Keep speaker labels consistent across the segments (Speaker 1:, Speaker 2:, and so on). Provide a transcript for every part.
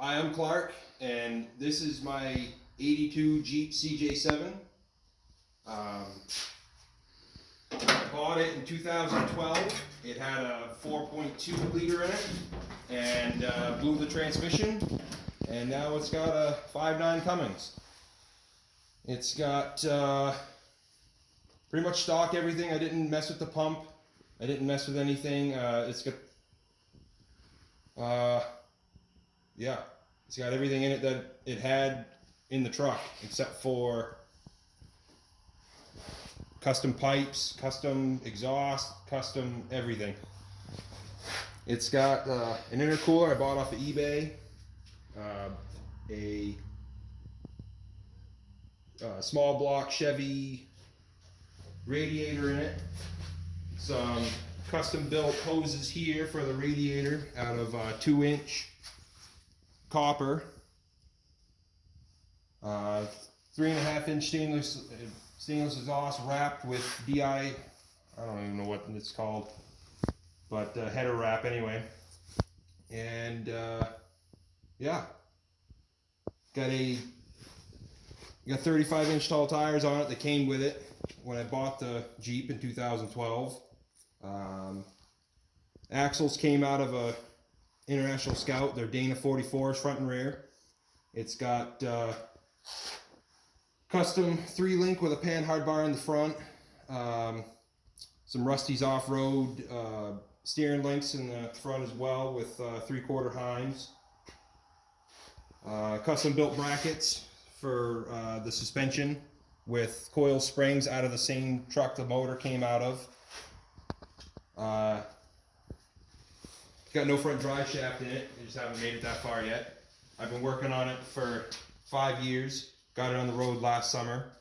Speaker 1: Hi, I'm Clark, and this is my 82 Jeep CJ7. I bought it in 2012. It had a 4.2 liter in it, and blew the transmission, and now it's got a 5.9 Cummins. It's got pretty much stock everything. I didn't mess with the pump. I didn't mess with anything. It's got everything in it that it had in the truck, except for custom pipes, custom exhaust, custom everything. It's got an intercooler I bought off of eBay, a small block Chevy radiator in it, some custom built hoses here for the radiator out of 2-inch copper, 3.5-inch stainless exhaust wrapped with I don't even know what it's called, but header wrap anyway. And yeah, got 35-inch tall tires on it that came with it when I bought the Jeep in 2012. Axles came out of a International Scout. They're Dana 44s front and rear. It's got custom 3-link with a pan hard bar in the front. Some Rusty's off-road steering links in the front as well with 3/4 Heims. Custom built brackets for the suspension with coil springs out of the same truck the motor came out of. Got no front drive shaft in it. I just haven't made it that far yet. I've been working on it for 5 years. Got it on the road last summer.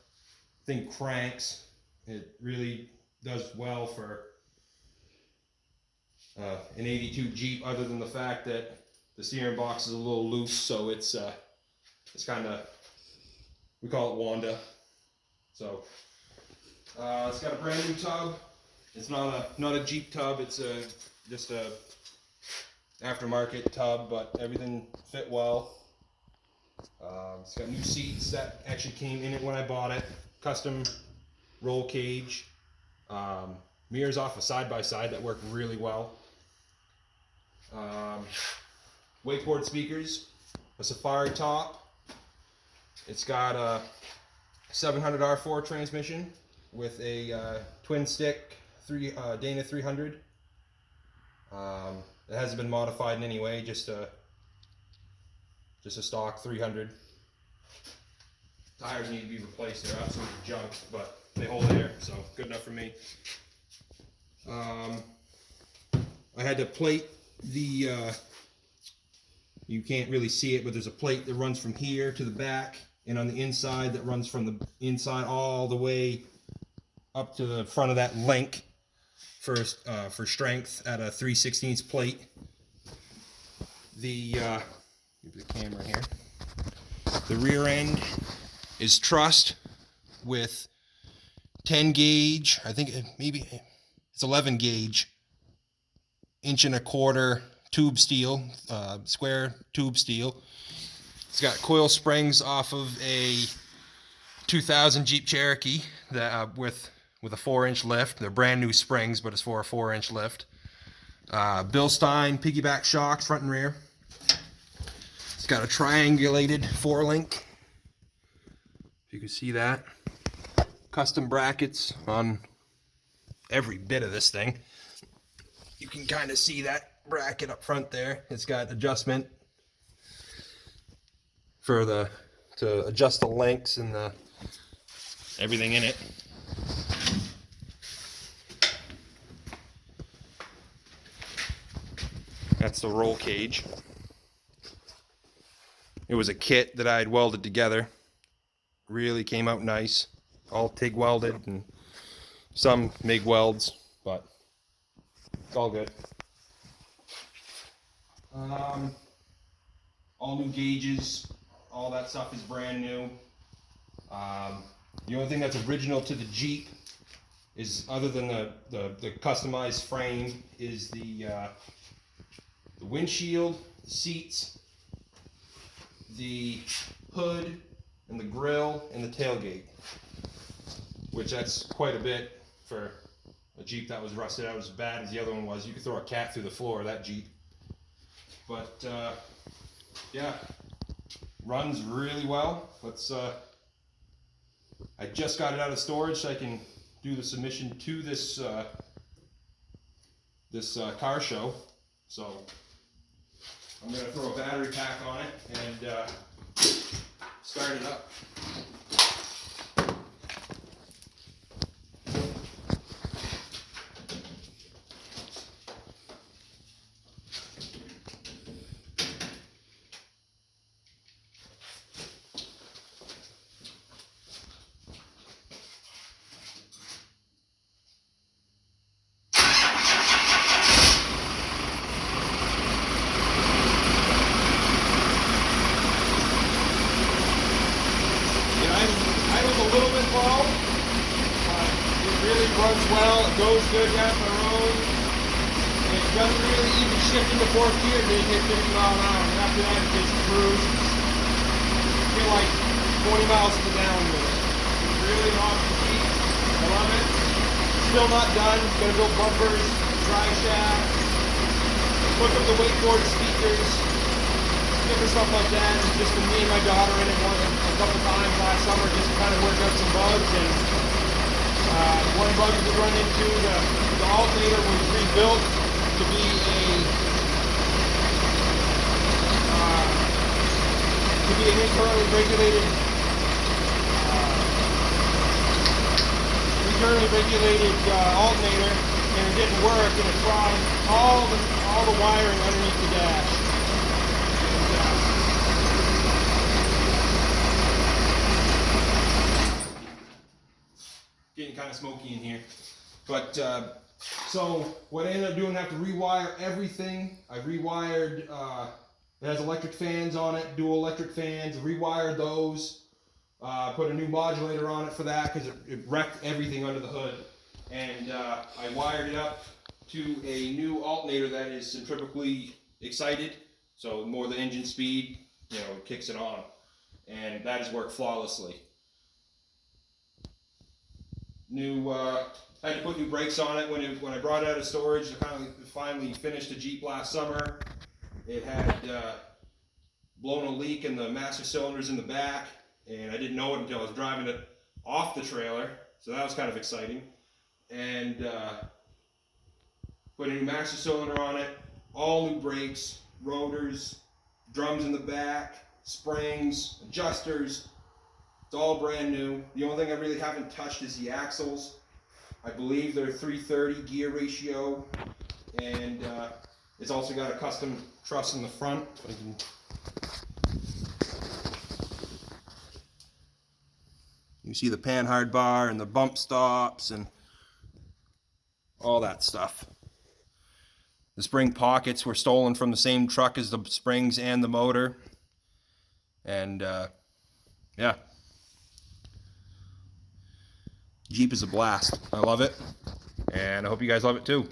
Speaker 1: Thing cranks. It really does well for an 82 Jeep, other than the fact that the steering box is a little loose, so it's kind of, we call it Wanda. So it's got a brand new tub. It's not a Jeep tub. It's just a aftermarket tub, but everything fit well. It's got new seats that actually came in it when I bought it. Custom roll cage. Mirrors off a side-by-side that work really well. Wakeboard speakers. A Safari top. It's got a 700 R4 transmission with a twin stick Dana 300. It hasn't been modified in any way, just a stock 300. Tires need to be replaced. They're absolute junk, but they hold air, so good enough for me. I had to plate the, you can't really see it, but there's a plate that runs from here to the back, and on the inside that runs from the inside all the way up to the front of that link for strength at a 3/16 plate. Give the camera here. The rear end is trussed with 10 gauge, I think maybe it's 11 gauge, 1.25-inch tube steel, square tube steel. It's got coil springs off of a 2000 Jeep Cherokee that with a 4-inch lift. They're brand new springs, but it's for a 4-inch lift. Bill Stein piggyback shocks front and rear. It's got a triangulated 4-link, if you can see that. Custom brackets on every bit of this thing. You can kind of see that bracket up front there. It's got adjustment to adjust the links and everything in it. That's the roll cage. It was a kit that I had welded together. Really came out nice. All TIG welded and some MIG welds, but it's all good. All new gauges. All that stuff is brand new. The only thing that's original to the Jeep is, other than the customized frame, is the windshield, the seats, the hood and the grill and the tailgate, which that's quite a bit for a Jeep that was rusted out as bad as the other one was. You could throw a cat through the floor of that Jeep. But yeah, runs really well. I just got it out of storage so I can do the submission to this car show. So I'm going to throw a battery pack on it and start it up. A little bit low, but it really runs well. It goes good down the road. And it doesn't really even shift into fourth gear until you hit 50 miles an hour. And after that, it gets cruise. I feel like 20 miles to the down with it. It's really awesome Jeep. I love it. Still not done. Gonna build bumpers, drive shaft, hook up the wakeboard speakers, different stuff like that. It's just been me and my daughter in it a couple times last summer just to kind of work out some bugs. And one bug we run into, the alternator was rebuilt to be an internally regulated alternator, and it didn't work, and it fried all the wiring underneath the dash. Getting kind of smoky in here, but so what I ended up doing, I have to rewire everything. I rewired, it has electric fans on it, dual electric fans, rewired those, put a new modulator on it for that because it wrecked everything under the hood, and I wired it up to a new alternator that is centrifugally excited, so more the engine speed, you know, it kicks it on, and that has worked flawlessly. I had to put new brakes on it when I brought it out of storage. I finally finished the Jeep last summer. It had blown a leak in the master cylinders in the back, and I didn't know it until I was driving it off the trailer, so that was kind of exciting. And put a new master cylinder on it, all new brakes, rotors, drums in the back, springs, adjusters. It's all brand new. The only thing I really haven't touched is the axles. I believe they're 330 gear ratio, and it's also got a custom truss in the front. You see the panhard bar and the bump stops and all that stuff. The spring pockets were stolen from the same truck as the springs and the motor, and yeah. Jeep is a blast. I love it, and I hope you guys love it too.